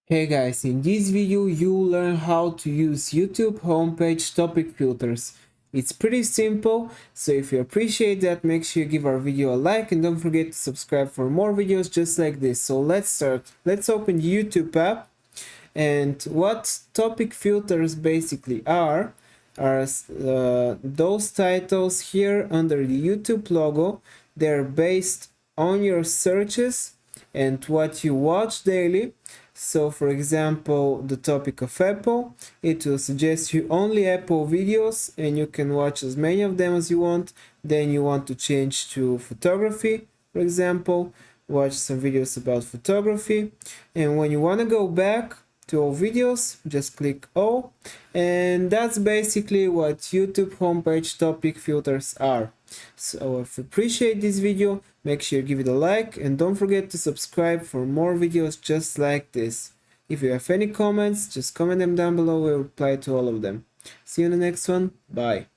Hey guys, in this video you'll learn how to use YouTube homepage topic filters. It's pretty simple, so if you appreciate that, make sure you give our video a like and don't forget to subscribe for more videos just like this. So let's start. Let's open the YouTube app, and what topic filters basically are those titles here under the YouTube logo. They're based on your searches and what you watch daily. So for example, the topic of Apple, it will suggest you only Apple videos and you can watch as many of them as you want. Then you want to change to photography, for example, watch some videos about photography. And when you want to go back to all videos, just click all. And that's basically what YouTube homepage topic filters are. So if you appreciate this video, make sure you give it a like and don't forget to subscribe for more videos just like this. If you have any comments, just comment them down below, we'll reply to all of them. See you in the next one. Bye.